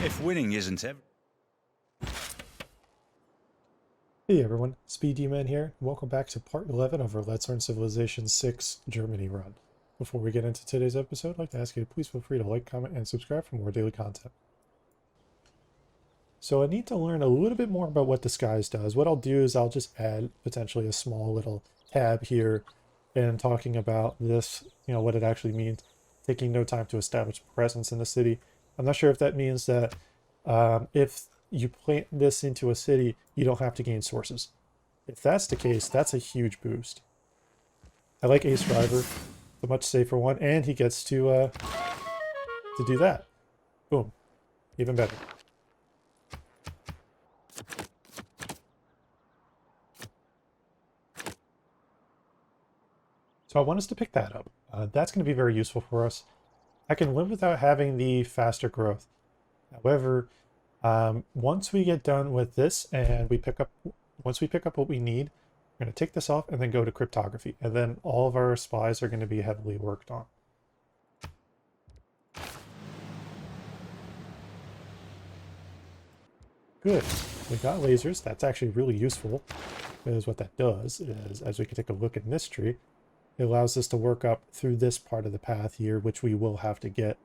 If winning isn't ever. Hey everyone, SpeeDMan here. Welcome back to part 11 of our Let's Learn Civilization 6 Germany run. Before we get into today's episode, I'd like to ask you to please feel free to like, comment, and subscribe for more daily content. So I need to learn a little bit more about what disguise does. What I'll do is I'll just add potentially a small little tab here and talking about this, what it actually means, taking no time to establish presence in the city. I'm not sure if that means that if you plant this into a city, you don't have to gain sources. If that's the case, that's a huge boost. I like Ace Driver, the much safer one, and he gets to do that. Boom, even better. So I want us to pick that up. That's going to be very useful for us. I can live without having the faster growth. However, once we get done with this and once we pick up what we need, we're going to take this off and then go to cryptography. And then all of our spies are going to be heavily worked on. Good. We got lasers. That's actually really useful, because what that does is, as we can take a look in this tree, it allows us to work up through this part of the path here, which we will have to get.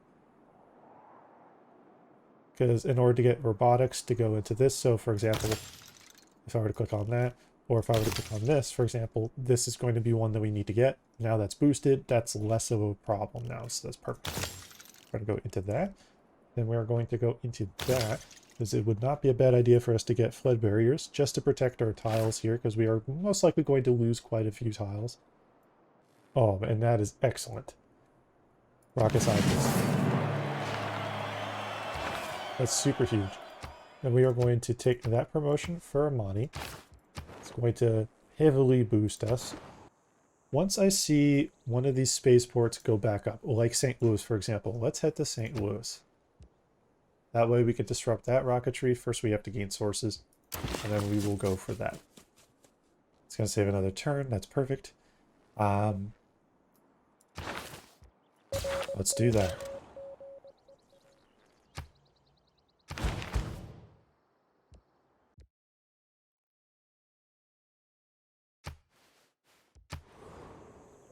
Because in order to get robotics to go into this, so for example, if I were to click on that, or if I were to click on this, for example, this is going to be one that we need to get. Now that's boosted, that's less of a problem now, so that's perfect. We're going to go into that. Then we're going to go into that, because it would not be a bad idea for us to get flood barriers, just to protect our tiles here, because we are most likely going to lose quite a few tiles. Oh, and that is excellent. Rocket scientist. That's super huge. And we are going to take that promotion for Amani. It's going to heavily boost us. Once I see one of these spaceports go back up, like St. Louis, for example, let's head to St. Louis. That way we can disrupt that rocketry. First we have to gain sources, and then we will go for that. It's going to save another turn. That's perfect. Let's do that.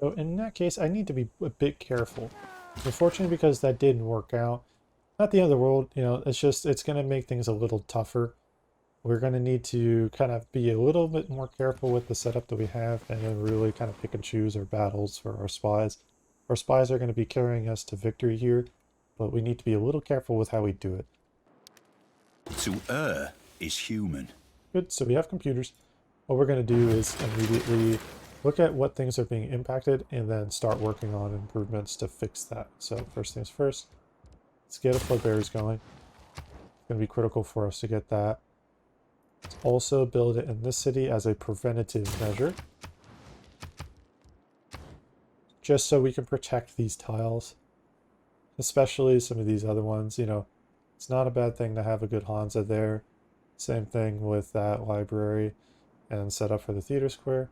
So in that case, I need to be a bit careful. Unfortunately, because that didn't work out, not the end of the world, it's going to make things a little tougher. We're going to need to kind of be a little bit more careful with the setup that we have, and then really kind of pick and choose our battles for our spies. Our spies are going to be carrying us to victory here, but we need to be a little careful with how we do it. To err is human. Good, so we have computers. What we're going to do is immediately look at what things are being impacted and then start working on improvements to fix that. So first things first, let's get a flood barriers going. It's going to be critical for us to get that. Let's also build it in this city as a preventative measure, just so we can protect these tiles, especially some of these other ones. It's not a bad thing to have a good Hansa there. Same thing with that library and set up for the theater square.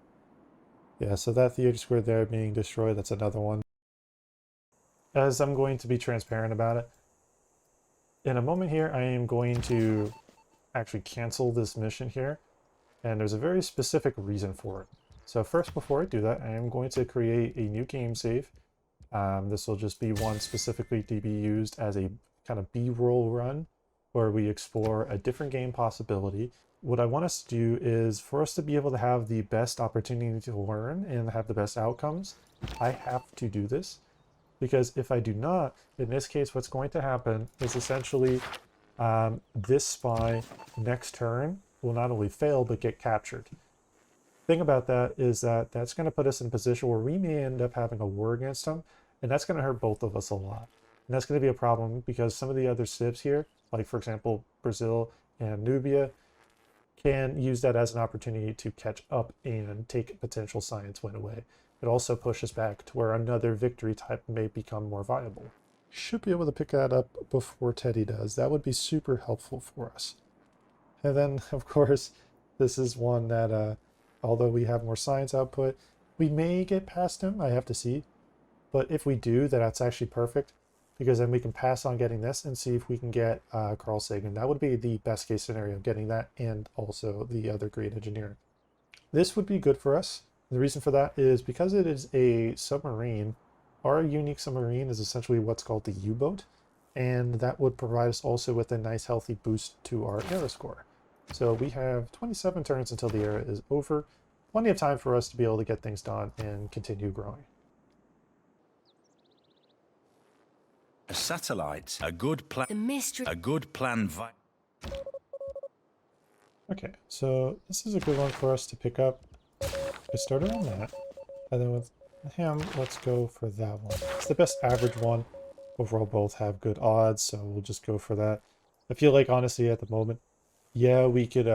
Yeah, so that theater square there being destroyed, that's another one. As I'm going to be transparent about it, in a moment here, I am going to actually cancel this mission here, and there's a very specific reason for it. So first, before I do that, I am going to create a new game save. This will just be one specifically to be used as a kind of B-roll run, where we explore a different game possibility. What I want us to do is, for us to be able to have the best opportunity to learn and have the best outcomes, I have to do this. Because if I do not, in this case, what's going to happen is essentially this spy next turn will not only fail, but get captured. Thing about that is that that's going to put us in a position where we may end up having a war against them, and that's going to hurt both of us a lot. And that's going to be a problem because some of the other civs here, like for example, Brazil and Nubia, can use that as an opportunity to catch up and take potential science win away. It also pushes back to where another victory type may become more viable. Should be able to pick that up before Teddy does. That would be super helpful for us. And then, of course, this is one that, although we have more science output, we may get past him. I have to see. But if we do, then that's actually perfect. because then we can pass on getting this and see if we can get Carl Sagan. That would be the best case scenario, getting that and also the other great engineer. This would be good for us. The reason for that is because it is a submarine. Our unique submarine is essentially what's called the U-boat, and that would provide us also with a nice healthy boost to our era score. So we have 27 turns until the era is over. Plenty of time for us to be able to get things done and continue growing. A satellite, a good plan. The mystery. A good plan. Okay, so this is a good one for us to pick up. We started on that, and then with him, let's go for that one. It's the best average one. Overall, both have good odds, so we'll just go for that. I feel like, honestly, at the moment, yeah, we could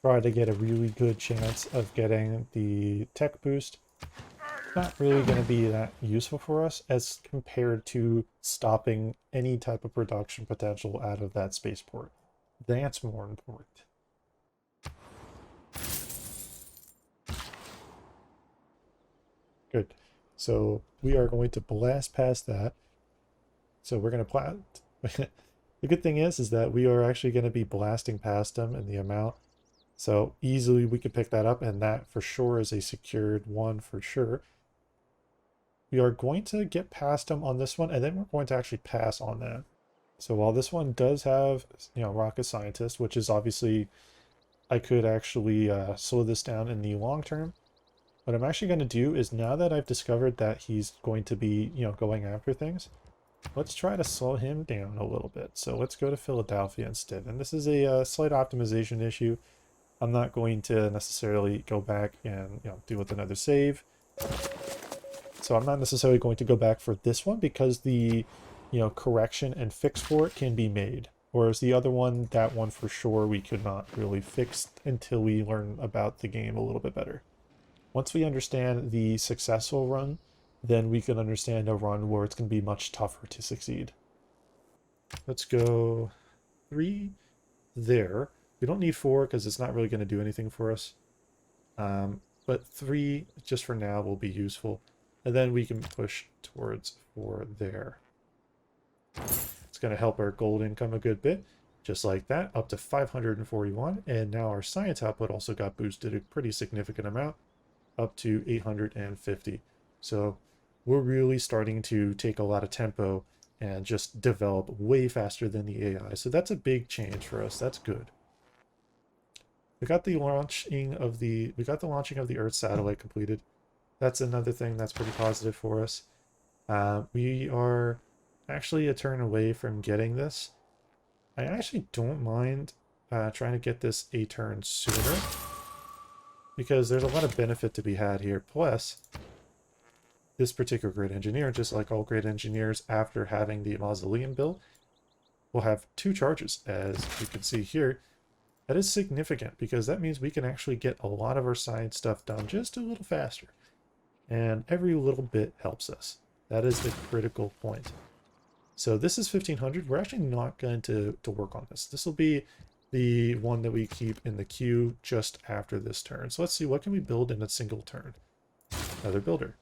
try to get a really good chance of getting the tech boost. Not really going to be that useful for us as compared to stopping any type of production potential out of that spaceport. That's more important. Good. So we are going to blast past that. So we're going to plant. The good thing is that we are actually going to be blasting past them in the amount. So easily we could pick that up, and that for sure is a secured one for sure. We are going to get past them on this one, and then we're going to actually pass on that. So while this one does have, rocket scientist, which is obviously, I could actually slow this down in the long term. What I'm actually going to do is, now that I've discovered that he's going to be, going after things, let's try to slow him down a little bit. So let's go to Philadelphia instead. And this is a slight optimization issue. I'm not going to necessarily go back and, do with another save. So I'm not necessarily going to go back for this one because the, correction and fix for it can be made. Whereas the other one, that one for sure, we could not really fix until we learn about the game a little bit better. Once we understand the successful run, then we can understand a run where it's going to be much tougher to succeed. Let's go 3 there. We don't need 4 because it's not really going to do anything for us. But 3, just for now, will be useful. And then we can push towards 4 there. It's going to help our gold income a good bit. Just like that, up to 541. And now our science output also got boosted a pretty significant amount, up to 850. So we're really starting to take a lot of tempo and just develop way faster than the AI. So that's a big change for us. That's good. We got the launching of the Earth satellite completed. That's another thing that's pretty positive for us. We are actually a turn away from getting this. I actually don't mind trying to get this a turn sooner, because there's a lot of benefit to be had here. Plus, this particular great engineer, just like all great engineers after having the mausoleum built, will have 2 charges, as you can see here. That is significant because that means we can actually get a lot of our science stuff done just a little faster. And every little bit helps us. That is the critical point. So this is 1500. We're actually not going to work on this. This will be the one that we keep in the queue just after this turn. So let's see, what can we build in a single turn? Another builder.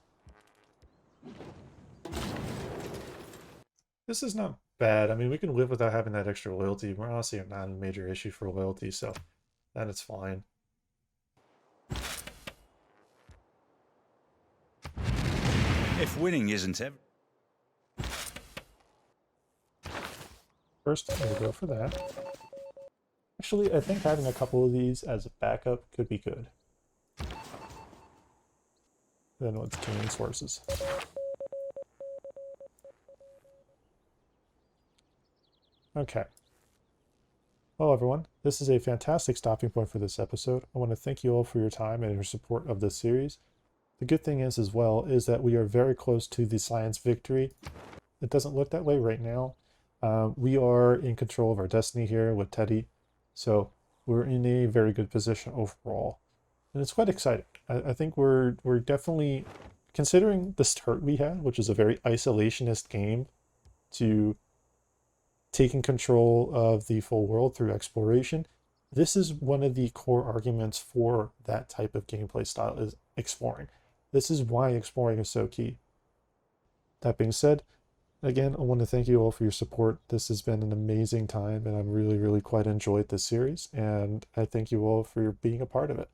This is not bad. I mean, we can live without having that extra loyalty. We're honestly not a major issue for loyalty, so that is fine. If winning isn't everything. First, I'm going to go for that. Actually, I think having a couple of these as a backup could be good. Then let's change sources. Okay. Well, everyone, this is a fantastic stopping point for this episode. I want to thank you all for your time and your support of this series. The good thing is, as well, is that we are very close to the science victory. It doesn't look that way right now. We are in control of our destiny here with Teddy, so we're in a very good position overall. And it's quite exciting. I think we're definitely, considering the start we had, which is a very isolationist game, to taking control of the full world through exploration. This is one of the core arguments for that type of gameplay style, is exploring. This is why exploring is so key. That being said, Again, I want to thank you all for your support. This has been an amazing time, and I'm really quite enjoyed this series, and I thank you all for being a part of it.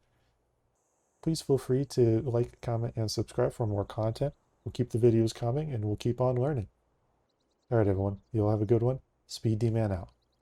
Please feel free to like, comment, and subscribe for more content. We'll keep the videos coming, and we'll keep on learning. All right, everyone. You'll have a good one. SpeeDMan out.